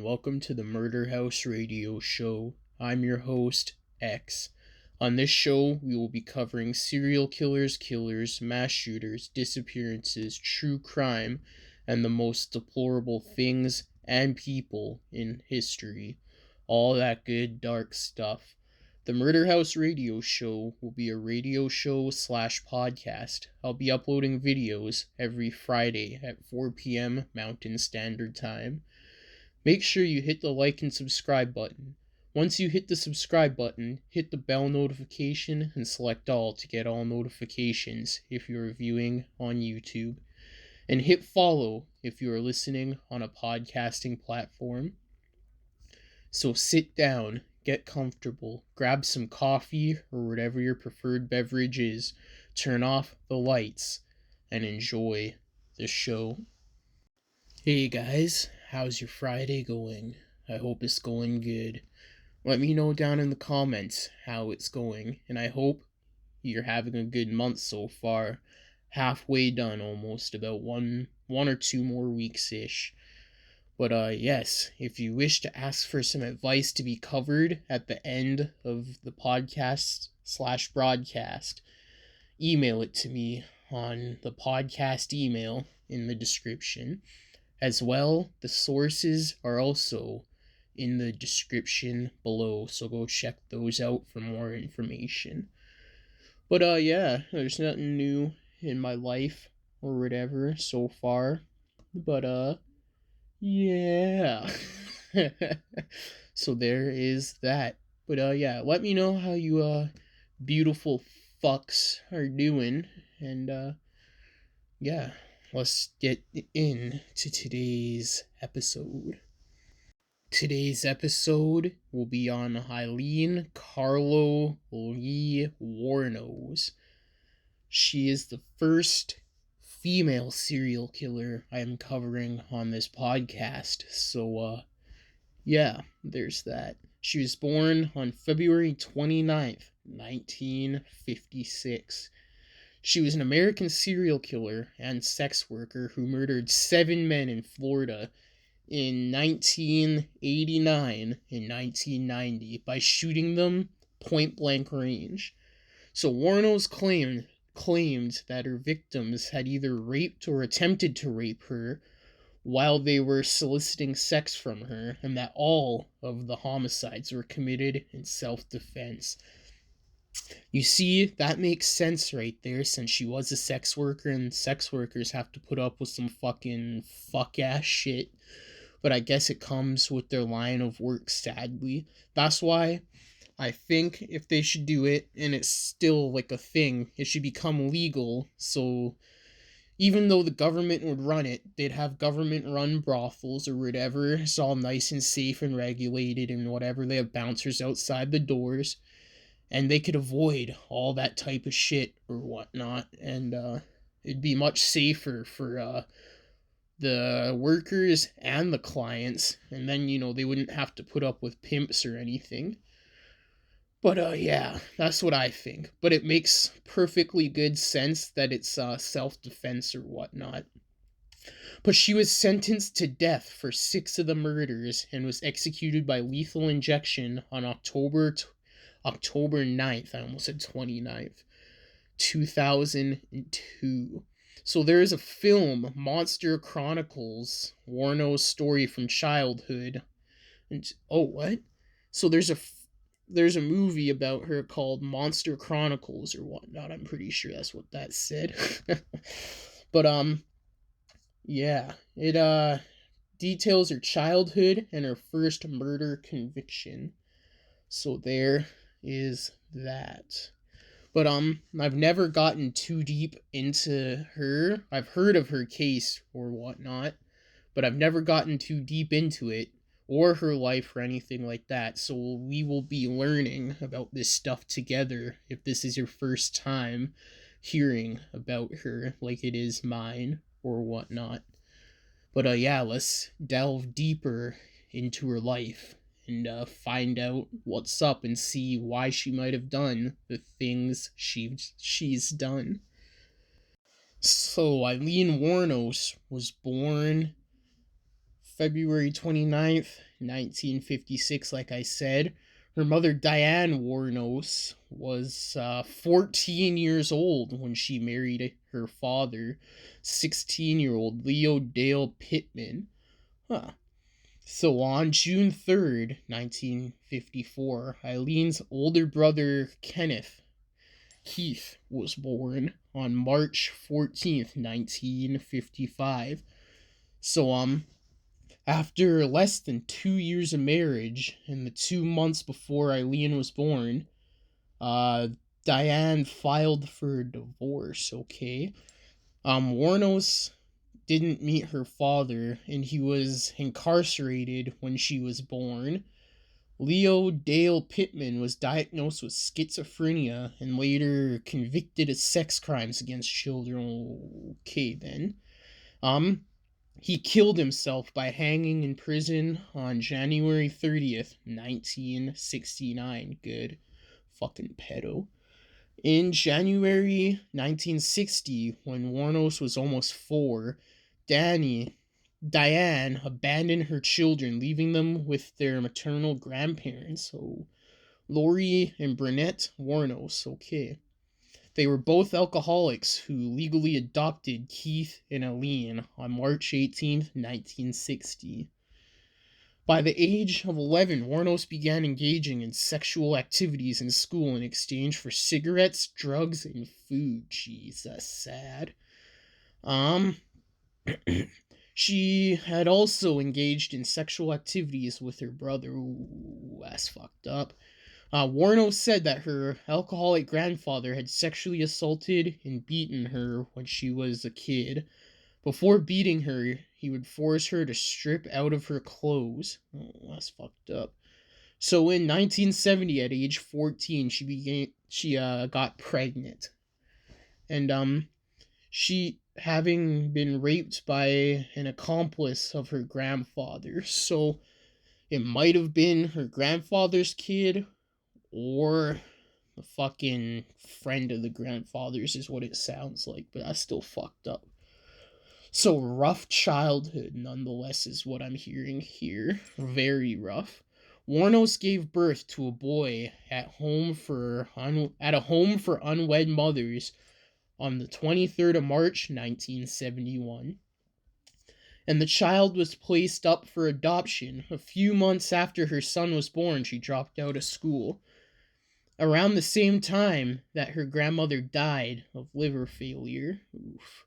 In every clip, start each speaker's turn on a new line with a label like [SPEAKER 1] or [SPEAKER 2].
[SPEAKER 1] welcome to the Murderhouseradioshow. I'm your host, X. On this show, we will be covering serial killers, mass shooters, disappearances, true crime, and the most deplorable things and people in history. All that good, dark stuff. The Murder House Radio Show will be a radio show / podcast. I'll be uploading videos every Friday at 4 p.m. Mountain Standard Time. Make sure you hit the like and subscribe button. Once you hit the subscribe button, hit the bell notification and select all to get all notifications if you're viewing on YouTube. And hit follow if you are listening on a podcasting platform. So sit down, get comfortable, grab some coffee or whatever your preferred beverage is, turn off the lights, and enjoy the show. Hey guys, how's your Friday going? I hope it's going good. Let me know down in the comments how it's going, and I hope you're having a good month so far. Halfway done almost, about one or two more weeks-ish. But yes, if you wish to ask for some advice to be covered at the end of the podcast / broadcast, email it to me on the podcast email in the description. As well, the sources are also in the description below, so go check those out for more information. But yeah, there's nothing new in my life or whatever so far. But yeah. So there is that. But yeah, let me know how you beautiful fucks are doing, and yeah, let's get into today's episode. Today's episode will be on Alieen Wournos. She is the first female serial killer I am covering on this podcast. So, yeah, there's that. She was born on February 29th, 1956. She was an American serial killer and sex worker who murdered 7 men in Florida in 1989 and 1990 by shooting them point-blank range. So Wournos claimed that her victims had either raped or attempted to rape her while they were soliciting sex from her, and that all of the homicides were committed in self-defense. You see, that makes sense right there, since she was a sex worker, and sex workers have to put up with some fucking fuck-ass shit. But I guess it comes with their line of work, sadly. That's why I think if they should do it, and it's still like a thing, it should become legal. So even though the government would run it, they'd have government-run brothels or whatever. It's all nice and safe and regulated and whatever. They have bouncers outside the doors. And they could avoid all that type of shit or whatnot. And it'd be much safer for the workers and the clients. And then, they wouldn't have to put up with pimps or anything. But yeah, that's what I think. But it makes perfectly good sense that it's self-defense or whatnot. But she was sentenced to death for 6 of the murders and was executed by lethal injection on October 9th, I almost said 29th, 2002. So there is a film, Monster Chronicles, Wournos' story from childhood. And what? So there's a movie about her called Monster Chronicles or whatnot. I'm pretty sure that's what that said. But yeah, it details her childhood and her first murder conviction. So there is that. But I've never gotten too deep into her. I've heard of her case or whatnot, but I've never gotten too deep into it or her life or anything like that. So we will be learning about this stuff together if this is your first time hearing about her, like it is mine or whatnot. But yeah, let's delve deeper into her life and find out what's up and see why she might have done the things she's done. So, Alieen Wournos was born February 29th, 1956, like I said. Her mother, Diane Wournos, was 14 years old when she married her father, 16-year-old Leo Dale Pittman. Huh. So on June 3rd, 1954, Aleen's older brother, Keith, was born on March 14th, 1955. So, after less than 2 years of marriage, and the 2 months before Alieen was born, uh, Diane filed for divorce, okay? Wournos didn't meet her father, and he was incarcerated when she was born. Leo Dale Pittman was diagnosed with schizophrenia and later convicted of sex crimes against children. Okay, then. He killed himself by hanging in prison on January 30th, 1969. Good fucking pedo. In January 1960, when Wournos was almost 4, Diane abandoned her children, leaving them with their maternal grandparents, so Lori and Brunette Wournos, okay. They were both alcoholics who legally adopted Keith and Alieen on March 18th, 1960. By the age of 11, Wournos began engaging in sexual activities in school in exchange for cigarettes, drugs, and food. Jesus, sad. She had also engaged in sexual activities with her brother. Ooh, that's fucked up. Wournos said that her alcoholic grandfather had sexually assaulted and beaten her when she was a kid. Before beating her, he would force her to strip out of her clothes. Oh, that's fucked up. So in 1970, at age 14, she got pregnant. And she having been raped by an accomplice of her grandfather. So it might have been her grandfather's kid, or the fucking friend of the grandfather's is what it sounds like, but that's still fucked up. So rough childhood, nonetheless, is what I'm hearing here. Very rough. Wournos gave birth to a boy at a home for unwed mothers on the 23rd of March, 1971. And the child was placed up for adoption. A few months after her son was born, she dropped out of school. Around the same time that her grandmother died of liver failure. Oof.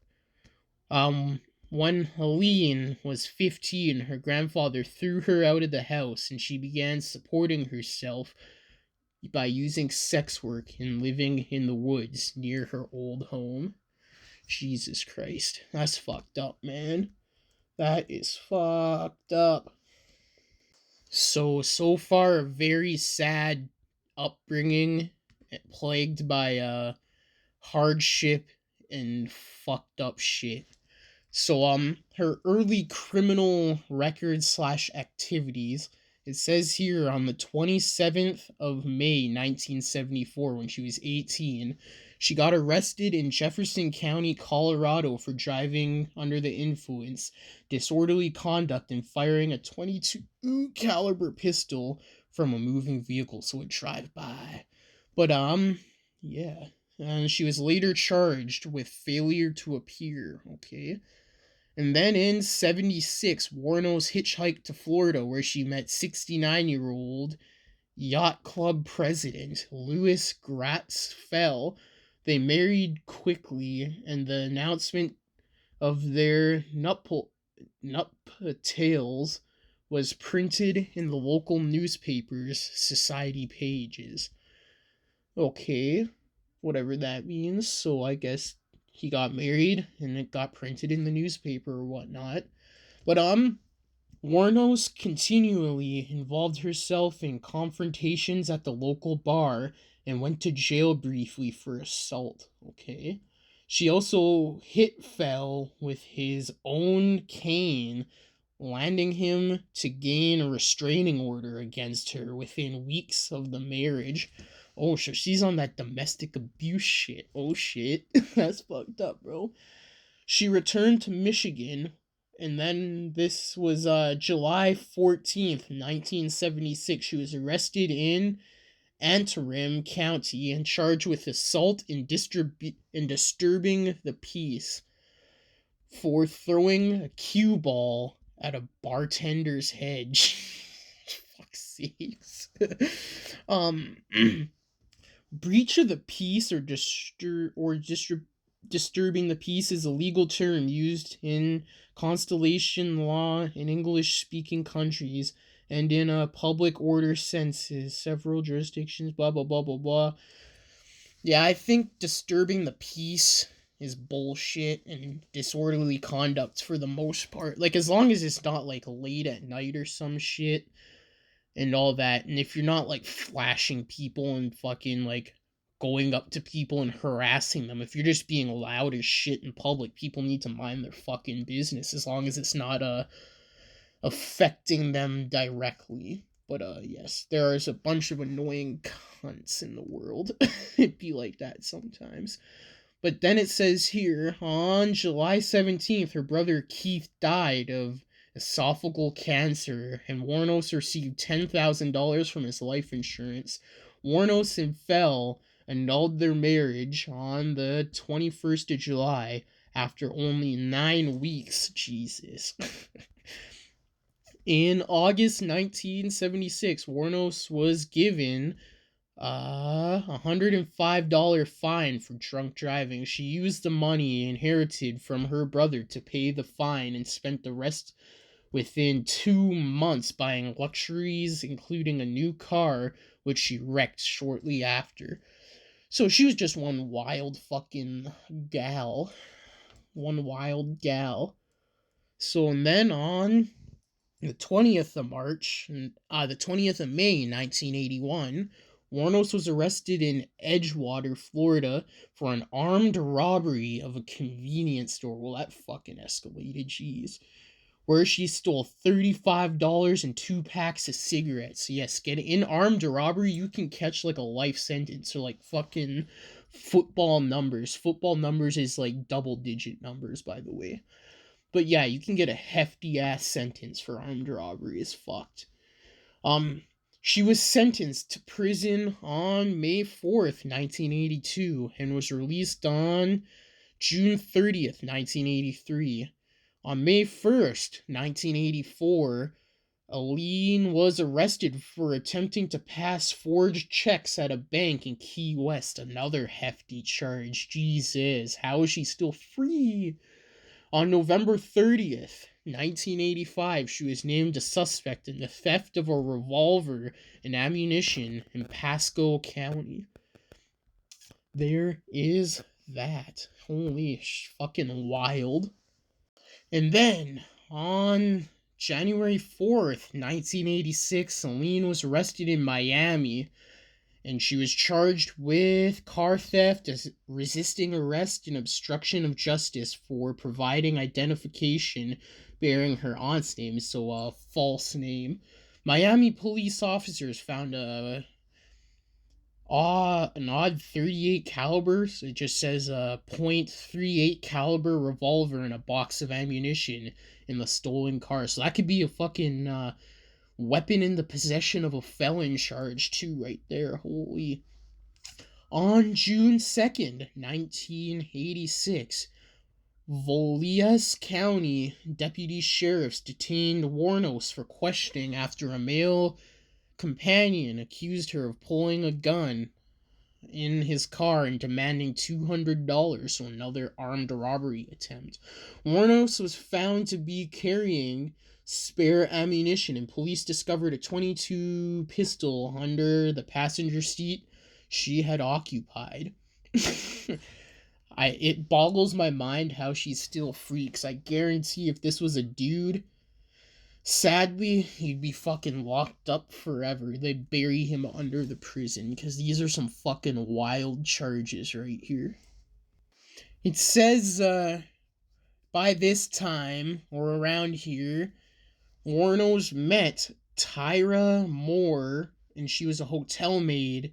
[SPEAKER 1] When Alieen was 15, her grandfather threw her out of the house and she began supporting herself by using sex work and living in the woods near her old home. Jesus Christ. That's fucked up, man. That is fucked up. So far, a very sad upbringing, plagued by hardship and fucked up shit. So her early criminal record / activities, it says here on the 27th of May 1974, when she was 18, she got arrested in Jefferson County, Colorado for driving under the influence, disorderly conduct, and firing a .22 caliber pistol from a moving vehicle, so it drive by. But yeah. And she was later charged with failure to appear, okay? And then in 76, Wournos hitchhiked to Florida, where she met 69-year-old yacht club president Louis Gratz Fell. They married quickly, and the announcement of their nuptials was printed in the local newspaper's society pages. Okay, whatever that means. So I guess he got married and it got printed in the newspaper or whatnot. But Wournos continually involved herself in confrontations at the local bar and went to jail briefly for assault, okay? She also hit Fell with his own cane, landing him to gain a restraining order against her within weeks of the marriage. Oh, so she's on that domestic abuse shit. Oh, shit. That's fucked up, bro. She returned to Michigan And then this was July 14th, 1976. She was arrested in Antrim County and charged with assault and disturbing the peace for throwing a cue ball at a bartender's head. Fuck's sakes. um Breach of the peace or disturbing the peace is a legal term used in constellation law in English-speaking countries and in a public order senses, several jurisdictions, blah, blah, blah, blah, blah. Yeah, I think disturbing the peace is bullshit and disorderly conduct for the most part. Like, as long as it's not, like, late at night or some shit and all that, and if you're not, like, flashing people and fucking, like, going up to people and harassing them, if you're just being loud as shit in public, people need to mind their fucking business as long as it's not, affecting them directly. But yes, there is a bunch of annoying cunts in the world. It'd be like that sometimes. But then it says here, on July 17th, her brother Keith died of esophageal cancer, and Wournos received $10,000 from his life insurance. Wournos and Fell annulled their marriage on the 21st of July after only 9 weeks. Jesus. In August 1976, Wournos was given a $105 fine for drunk driving. She used the money inherited from her brother to pay the fine and spent the rest within 2 months buying luxuries, including a new car, which she wrecked shortly after. So she was just one wild fucking gal. One wild gal. So, and then on the 20th of the 20th of May, 1981, Wournos was arrested in Edgewater, Florida for an armed robbery of a convenience store. Well, that fucking escalated, jeez. Where she stole $35 and 2 packs of cigarettes. So yes, get in armed robbery, you can catch like a life sentence or like fucking football numbers. Football numbers is like double-digit numbers, by the way. But yeah, you can get a hefty ass sentence for armed robbery. It's fucked. She was sentenced to prison on May 4th, 1982, and was released on June 30th, 1983. On May 1st, 1984, Alieen was arrested for attempting to pass forged checks at a bank in Key West. Another hefty charge. Jesus, how is she still free? On November 30th, 1985, she was named a suspect in the theft of a revolver and ammunition in Pasco County. There is that. Holy fucking wild. And then, on January 4th, 1986, Alieen was arrested in Miami, and she was charged with car theft, resisting arrest, and obstruction of justice for providing identification bearing her aunt's name, so a false name. Miami police officers found an odd 38 caliber, so it just says a .38 caliber revolver and a box of ammunition in the stolen car. So that could be a fucking weapon in the possession of a felon charge too, right there. Holy. On June 2nd, 1986, Volias County deputy sheriffs detained Wournos for questioning after a male companion accused her of pulling a gun in his car and demanding $200, so another armed robbery attempt. Wournos was found to be carrying spare ammunition, and police discovered a .22 pistol under the passenger seat she had occupied. It boggles my mind how she's still free, because I guarantee if this was a dude, sadly, he'd be fucking locked up forever. They'd bury him under the prison, because these are some fucking wild charges right here. It says, by this time, or around here, Wournos met Tyra Moore, and she was a hotel maid,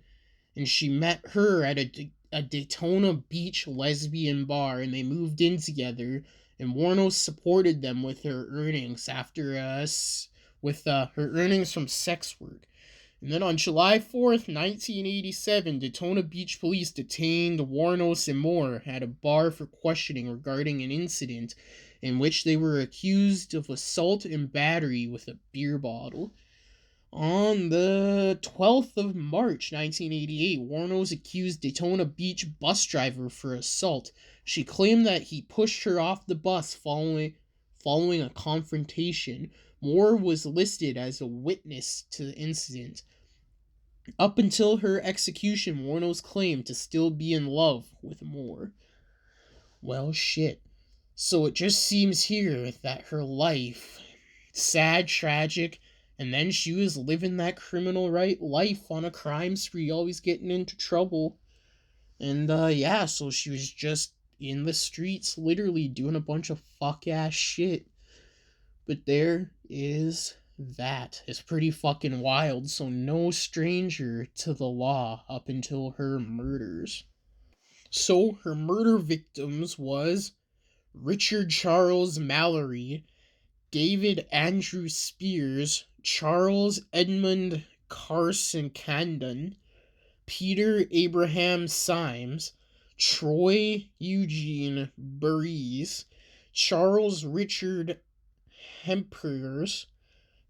[SPEAKER 1] and she met her at a Daytona Beach lesbian bar, and they moved in together, and Wournos supported them with her earnings her earnings from sex work. And then on July 4th, 1987, Daytona Beach police detained Wournos and Moore at a bar for questioning regarding an incident in which they were accused of assault and battery with a beer bottle. On the 12th of March 1988, Wournos accused Daytona Beach bus driver for assault. She claimed that he pushed her off the bus following a confrontation. Moore was listed as a witness to the incident. Up until her execution, Wournos claimed to still be in love with Moore. Well, shit. So it just seems here that her life, sad, tragic, and then she was living that criminal life on a crime spree, always getting into trouble. And yeah, so she was just in the streets, literally doing a bunch of fuck-ass shit. But there is that. It's pretty fucking wild, so no stranger to the law up until her murders. So her murder victims was Richard Charles Mallory, David Andrew Spears, Charles Edmund Carson Candon, Peter Abraham Symes, Troy Eugene Burries, Charles Richard Humphreys,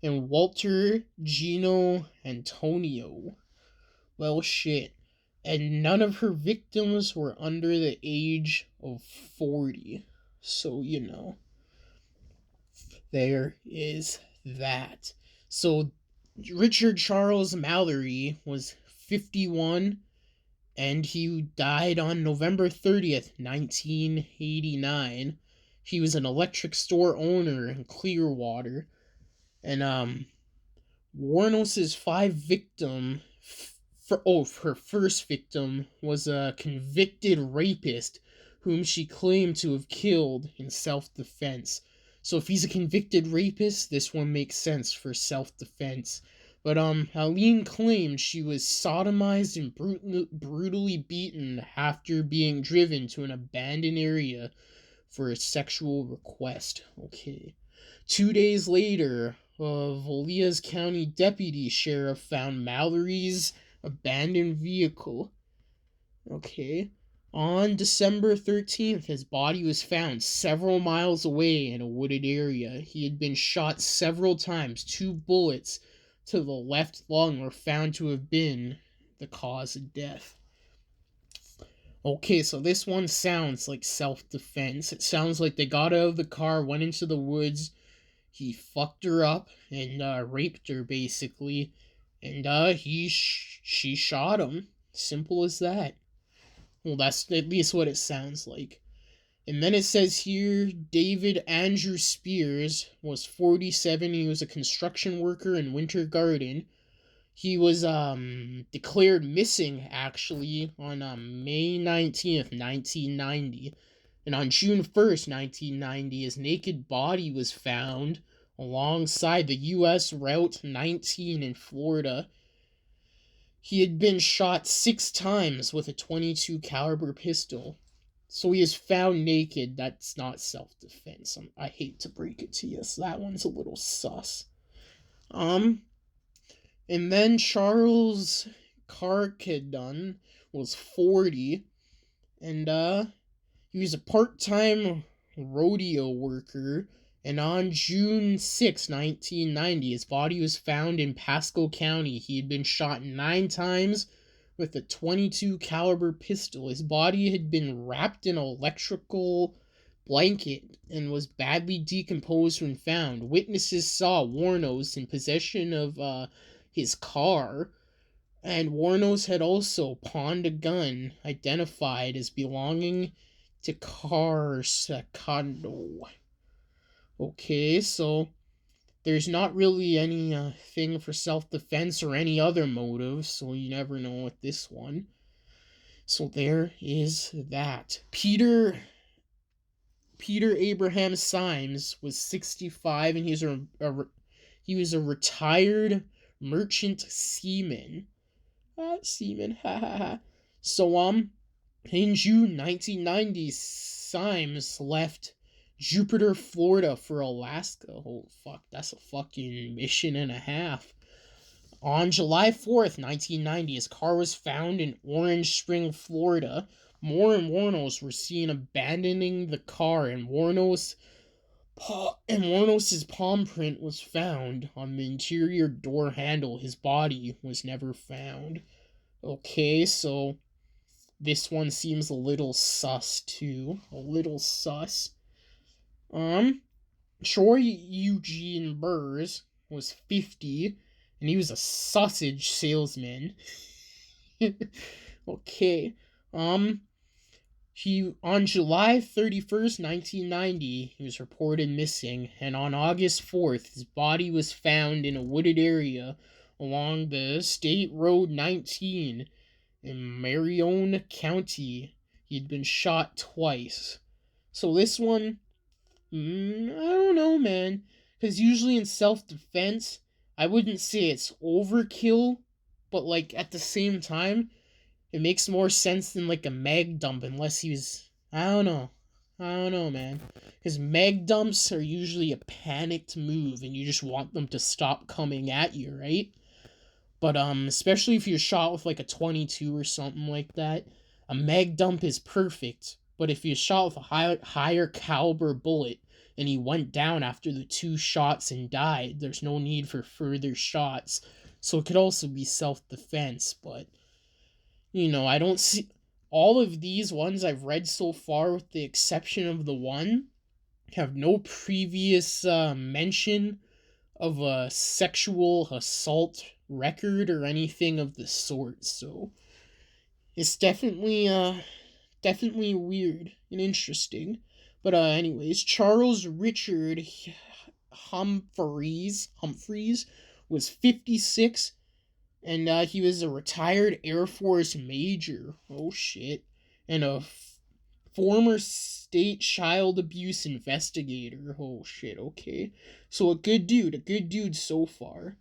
[SPEAKER 1] and Walter Gino Antonio. Well, shit. And none of her victims were under the age of 40. So, there is that. So, Richard Charles Mallory was 51, and he died on November 30th, 1989. He was an electric store owner in Clearwater. And Wournos' her first victim was a convicted rapist whom she claimed to have killed in self-defense. So if he's a convicted rapist, this one makes sense for self-defense. But Alieen claimed she was sodomized and brutally beaten after being driven to an abandoned area for a sexual request. Okay. 2 days later, a Villiers County deputy sheriff found Mallory's abandoned vehicle. Okay. On December 13th, his body was found several miles away in a wooded area. He had been shot several times. 2 bullets to the left lung were found to have been the cause of death. Okay, so this one sounds like self-defense. It sounds like they got out of the car, went into the woods, he fucked her up, and raped her, basically. And she shot him. Simple as that. Well, that's at least what it sounds like. And then it says here, David Andrew Spears was 47. He was a construction worker in Winter Garden. He was declared missing, actually, on May 19th, 1990. And on June 1st, 1990, his naked body was found alongside the U.S. Route 19 in Florida. He had been shot 6 times with a .22 caliber pistol. So he is found naked. That's not self-defense. I hate to break it to you, so that one's a little sus. And then Charles Carcadon was 40, and he was a part-time rodeo worker. And on June 6, 1990, his body was found in Pasco County. He had been shot 9 times with a .22 caliber pistol. His body had been wrapped in an electrical blanket and was badly decomposed when found. Witnesses saw Wournos in possession of his car, and Wournos had also pawned a gun identified as belonging to Carsacando. Okay, so there's not really any thing for self-defense or any other motive, so you never know with this one. So there is that. Peter Abraham Symes was 65, and he was a retired merchant seaman. Seaman, ha ha ha. So in June 1990, Symes left Jupiter, Florida for Alaska. Oh, fuck, that's a fucking mission and a half. On July 4th, 1990, his car was found in Orange Spring, Florida. Moore and Wournos were seen abandoning the car, and Wournos' palm print was found on the interior door handle. His body was never found. Okay, so this one seems a little sus too. A little sus. Troy Eugene Burrs was 50, and he was a sausage salesman. Okay. He on July 31st, 1990, he was reported missing, and on August 4th, his body was found in a wooded area along the State Road 19 in Marion County. He'd been shot twice. So this one, I don't know, man. Because usually in self-defense, I wouldn't say it's overkill, but like at the same time, it makes more sense than like a mag dump unless he was. I don't know. I don't know, man. Because mag dumps are usually a panicked move and you just want them to stop coming at you, right? But especially if you're shot with like a 22 or something like that, a mag dump is perfect. But if you're shot with a higher caliber bullet and he went down after the 2 shots and died, there's no need for further shots. So it could also be self-defense, but I don't see all of these ones I've read so far, with the exception of the one, have no previous mention of a sexual assault record or anything of the sort. So it's definitely weird and interesting. But anyways, Charles Richard Humphreys was 56, and he was a retired Air Force major. Oh shit. And a former state child abuse investigator. Oh shit, okay. So a good dude so far.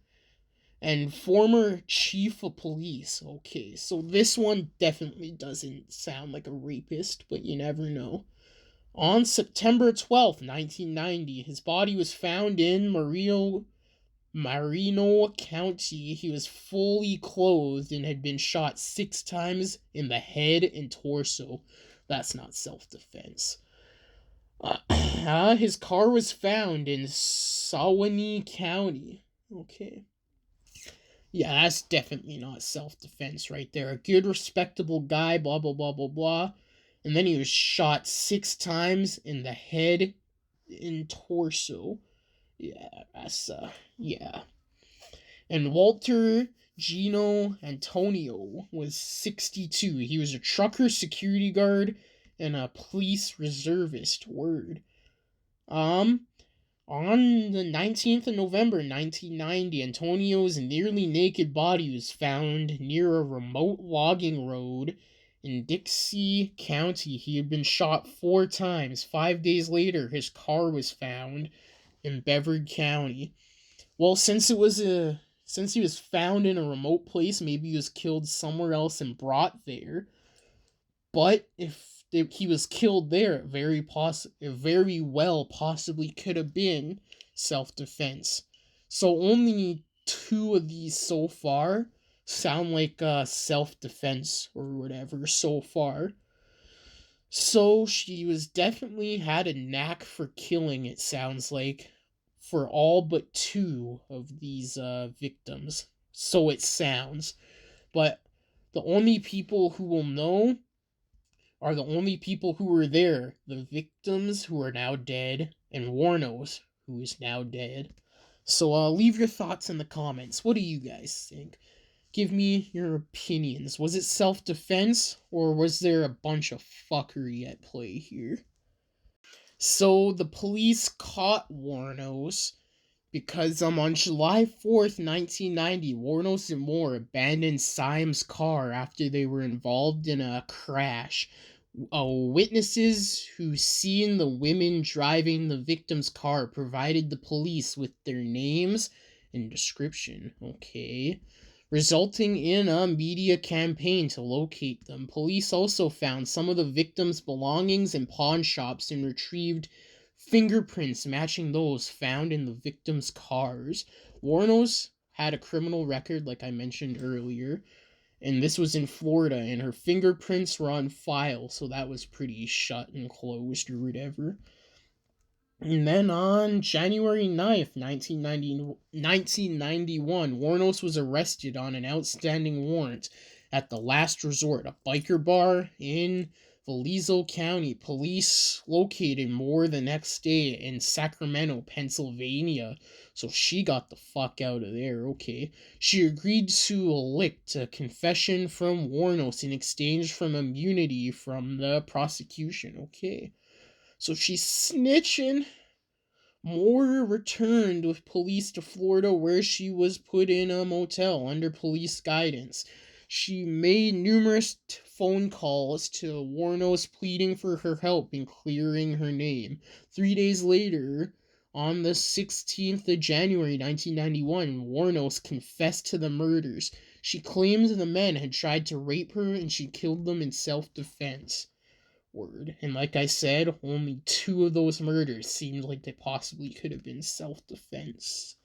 [SPEAKER 1] And former chief of police. Okay, so this one definitely doesn't sound like a rapist, but you never know. On September 12th, 1990, his body was found in Marino County. He was fully clothed and had been shot 6 times in the head and torso. That's not self-defense. His car was found in Suwannee County. Okay. Yeah, that's definitely not self-defense right there. A good, respectable guy, blah, blah, blah, blah, blah. And then he was shot 6 times in the head and torso. Yeah, that's, yeah. And Walter Gino Antonio was 62. He was a trucker, security guard, and a police reservist. Word. On the 19th of November 1990, Antonio's nearly naked body was found near a remote logging road in Dixie County. He had been shot 4 times. 5 days later, his car was found in Beverage County. Well, since he was found in a remote place, maybe he was killed somewhere else and brought there. But if he was killed there, it very well possibly could have been self-defense. So only 2 of these so far sound like self-defense or whatever so far. So she was definitely had a knack for killing, it sounds like, for all but 2 of these victims. So it sounds. But the only people who will know are the only people who were there, the victims who are now dead, and Wournos, who is now dead. So leave your thoughts in the comments. What do you guys think? Give me your opinions. Was it self-defense, or was there a bunch of fuckery at play here? So the police caught Wournos because on July 4th, 1990, Wournos and Moore abandoned Syme's car after they were involved in a crash. Witnesses who seen the women driving the victim's car provided the police with their names and description. Okay. Resulting in a media campaign to locate them. Police also found some of the victims' belongings in pawn shops and retrieved fingerprints matching those found in the victims' cars. Wournos had a criminal record, like I mentioned earlier, and this was in Florida, and her fingerprints were on file, so that was pretty shut and closed or whatever. And then on January 9th, 1991, Wournos was arrested on an outstanding warrant at the Last Resort, a biker bar in Vallejo County. Police located more the next day in Sacramento, Pennsylvania. So she got the fuck out of there, okay. She agreed to elicit a confession from Wournos in exchange for immunity from the prosecution, okay. So she's snitching. Moore returned with police to Florida, where she was put in a motel under police guidance. She made numerous phone calls to Wournos pleading for her help in clearing her name. 3 days later, on the 16th of January 1991, Wournos confessed to the murders. She claimed the men had tried to rape her and she killed them in self-defense. Word. And like I said, only 2 of those murders seemed like they possibly could have been self-defense.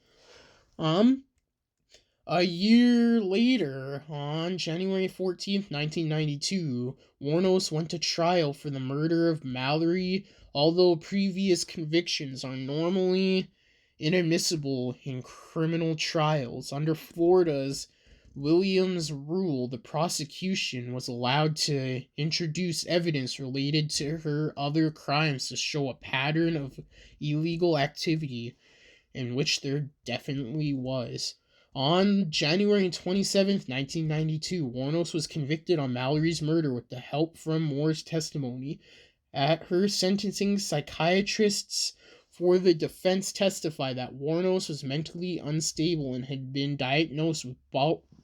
[SPEAKER 1] A year later, on January 14th, 1992, Wournos went to trial for the murder of Mallory, although previous convictions are normally inadmissible in criminal trials. Under Florida's Williams rule, the prosecution was allowed to introduce evidence related to her other crimes to show a pattern of illegal activity, in which there definitely was. On January 27th, 1992, Wournos was convicted on Mallory's murder with the help from Moore's testimony. At her sentencing, psychiatrists for the defense testified that Wournos was mentally unstable and had been diagnosed with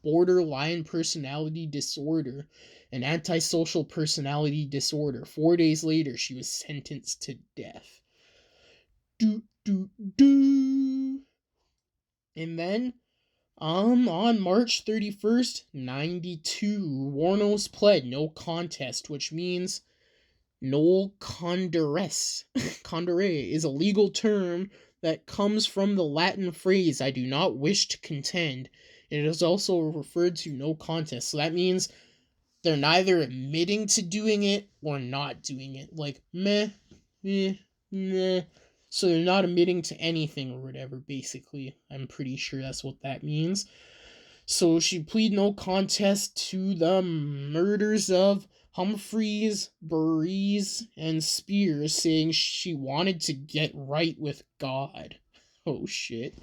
[SPEAKER 1] borderline personality disorder and antisocial personality disorder. 4 days later, she was sentenced to death. And then, on March 31st, 92, Wournos pled no contest, which means no condere. Condere is a legal term that comes from the Latin phrase, I do not wish to contend. It is also referred to no contest. So that means they're neither admitting to doing it or not doing it. Like, meh. So they're not admitting to anything or whatever, basically. I'm pretty sure that's what that means. So she pleaded no contest to the murders of Humphreys, Burries, and Spears, saying she wanted to get right with God. Oh shit.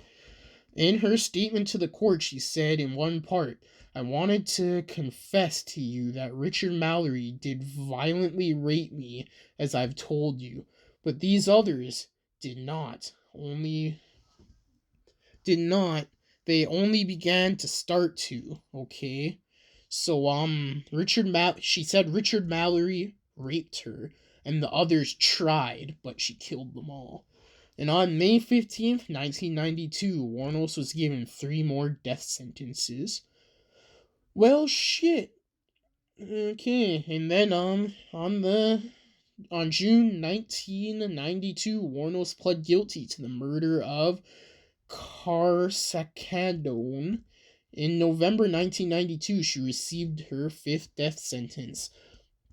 [SPEAKER 1] In her statement to the court, she said in one part, I wanted to confess to you that Richard Mallory did violently rape me, as I've told you, but these others did not. They only began to start to, okay? So, she said Richard Mallory raped her, and the others tried, but she killed them all. And on May 15th, 1992, Wournos was given 3 more death sentences. Well, shit. Okay, and then, on June 1992, Wournos pled guilty to the murder of Carsacadone. In November 1992, she received her 5th death sentence.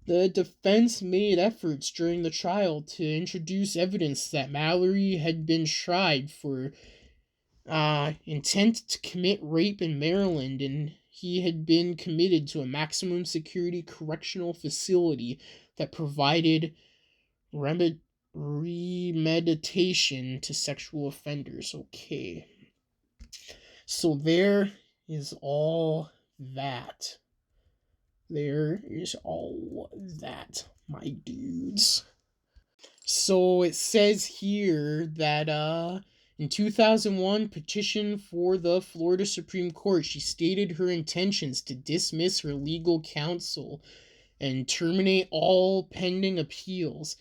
[SPEAKER 1] The defense made efforts during the trial to introduce evidence that Mallory had been tried for intent to commit rape in Maryland, and he had been committed to a maximum security correctional facility that provided remediation to sexual offenders. Okay. So there is all that. There is all that, my dudes. So it says here that in 2001 petition for the Florida Supreme Court, she stated her intentions to dismiss her legal counsel and terminate all pending appeals.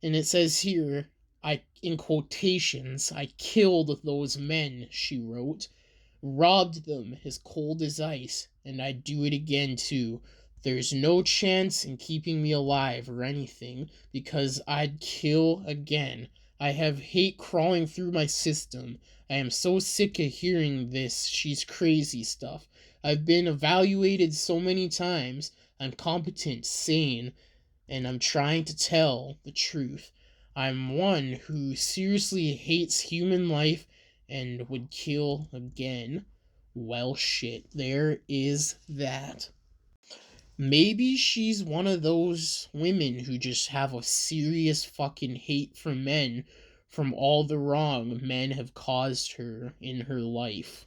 [SPEAKER 1] And it says here, in quotations, I killed those men, she wrote. Robbed them as cold as ice, and I'd do it again too. There's no chance in keeping me alive or anything, because I'd kill again. I have hate crawling through my system. I am so sick of hearing this she's crazy stuff. I've been evaluated so many times. I'm competent, sane, and I'm trying to tell the truth. I'm one who seriously hates human life and would kill again. Well, shit, there is that. Maybe she's one of those women who just have a serious fucking hate for men from all the wrong men have caused her in her life.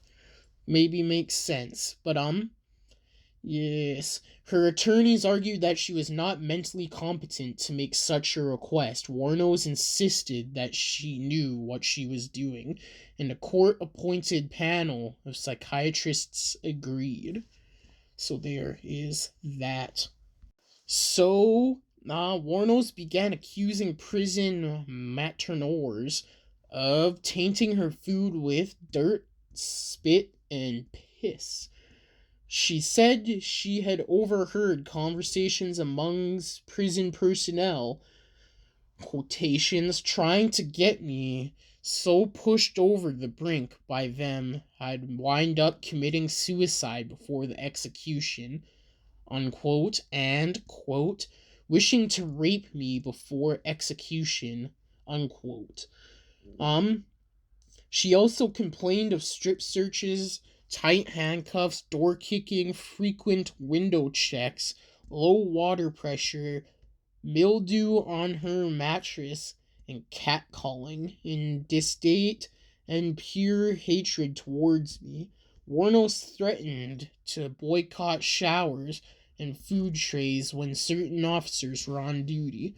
[SPEAKER 1] Maybe makes sense, but yes. Her attorneys argued that she was not mentally competent to make such a request. Wournos insisted that she knew what she was doing, and a court-appointed panel of psychiatrists agreed. So there is that. So, Wournos began accusing prison maternors of tainting her food with dirt, spit, and piss. She said she had overheard conversations amongst prison personnel, quotations, trying to get me so pushed over the brink by them I'd wind up committing suicide before the execution, unquote, and, quote, wishing to rape me before execution, unquote. She also complained of strip searches, tight handcuffs, door kicking, frequent window checks, low water pressure, mildew on her mattress, and catcalling in disdain and pure hatred towards me. Wournos threatened to boycott showers and food trays when certain officers were on duty.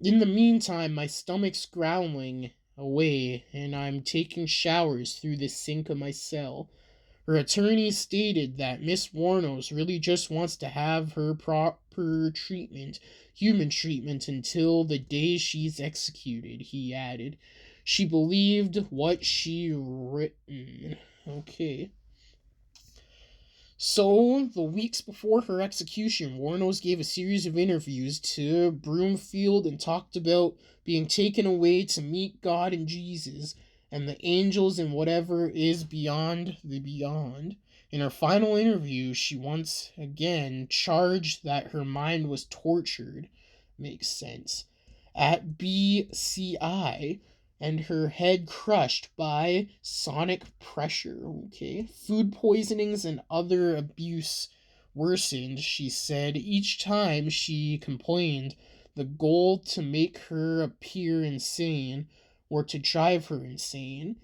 [SPEAKER 1] In the meantime, my stomach's growling away, and I'm taking showers through the sink of my cell. Her attorney stated that Miss Wournos really just wants to have her proper treatment, human treatment, until the day she's executed, he added. She believed what she written. Okay. So, the weeks before her execution, Wournos gave a series of interviews to Broomfield and talked about being taken away to meet God and Jesus and the angels and whatever is beyond the beyond. In her final interview, she once again charged that her mind was tortured. Makes sense. At BCI, and her head crushed by sonic pressure. Okay. Food poisonings and other abuse worsened, she said, each time she complained, the goal to make her appear insane or to drive her insane.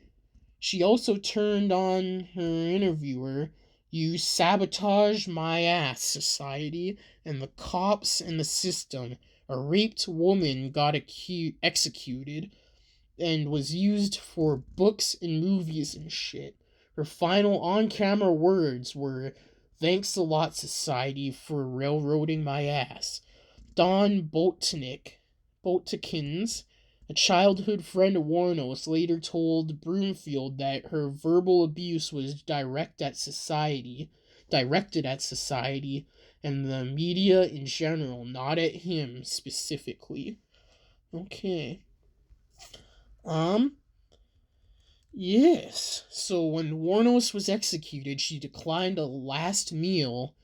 [SPEAKER 1] She also turned on her interviewer, "You sabotage my ass, society, and the cops and the system. A raped woman got executed and was used for books and movies and shit." Her final on-camera words were, "Thanks a lot, society, for railroading my ass." Don Boltikins, a childhood friend of Wournos, later told Broomfield that her verbal abuse was directed at society and the media in general, not at him specifically. Okay. Yes. So when Wournos was executed, she declined a last meal,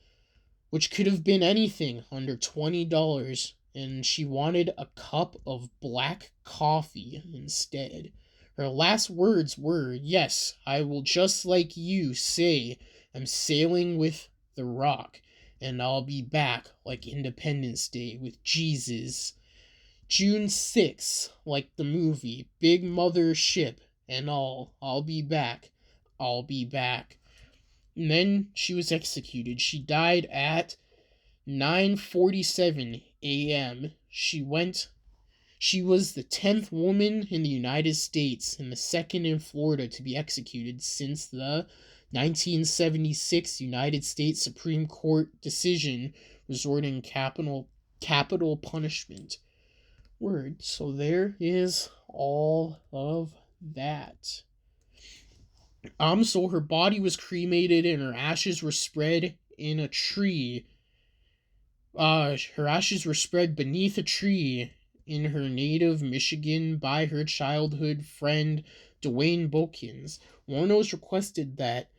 [SPEAKER 1] which could have been anything under $20, and she wanted a cup of black coffee instead. Her last words were, "Yes, I will just like you say, I'm sailing with the Rock, and I'll be back like Independence Day with Jesus. June 6th, like the movie, big mother ship and all. I'll be back. I'll be back." And then she was executed. She died at 9:47 a.m. She was the 10th woman in the United States and the second in Florida to be executed since the 1976 United States Supreme Court decision resorting capital punishment. Word. So there is all of that. So her body was cremated and her ashes were spread in a tree. Her ashes were spread beneath a tree in her native Michigan by her childhood friend Dwayne Bokins. Wournos requested that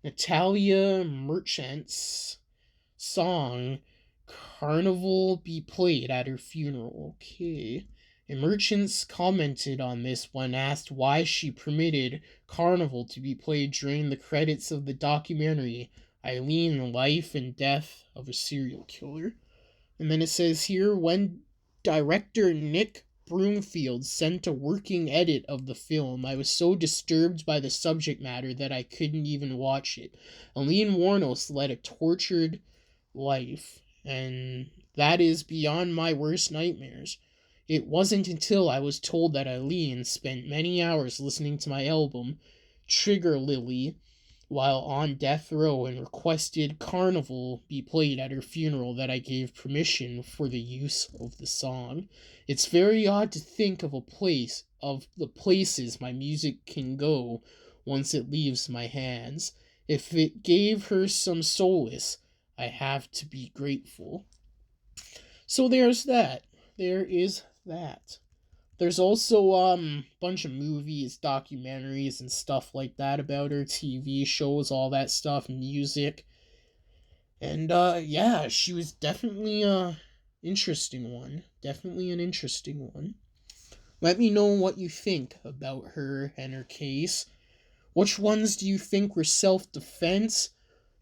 [SPEAKER 1] Natalia Merchant's song Carnival be played at her funeral. Okay. And Merchants commented on this when asked why she permitted Carnival to be played during the credits of the documentary Alieen, Life and Death of a Serial Killer. And then it says here, when director Nick Broomfield sent a working edit of the film, I was so disturbed by the subject matter that I couldn't even watch it. Alieen Wournos led a tortured life, and that is beyond my worst nightmares. It wasn't until I was told that Alieen spent many hours listening to my album, Trigger Lily, while on death row and requested Carnival be played at her funeral that I gave permission for the use of the song. It's very odd to think of the places my music can go once it leaves my hands. If it gave her some solace, I have to be grateful. So there's that. There is that. There's also bunch of movies, documentaries, and stuff like that about her, TV shows, all that stuff, music. And yeah, she was definitely a interesting one. Definitely an interesting one. Let me know what you think about her and her case. Which ones do you think were self-defense,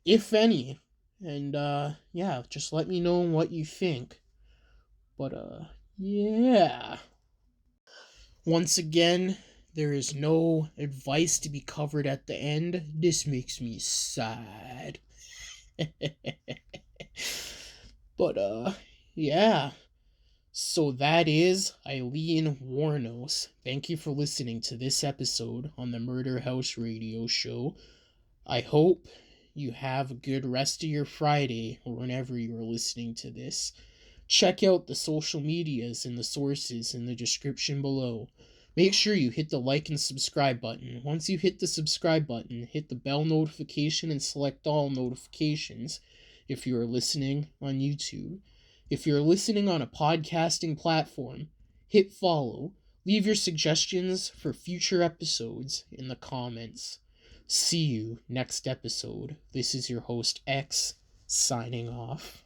[SPEAKER 1] if any? And yeah, just let me know what you think. But yeah. Once again, there is no advice to be covered at the end. This makes me sad. But yeah. So that is Alieen Wournos. Thank you for listening to this episode on the Murder House Radio Show. I hope you have a good rest of your Friday or whenever you are listening to this. Check out the social medias and the sources in the description below. Make sure you hit the like and subscribe button. Once you hit the subscribe button, hit the bell notification and select all notifications if you are listening on YouTube. If you're listening on a podcasting platform, hit follow. Leave your suggestions for future episodes in the comments. See you next episode. This is your host X, signing off.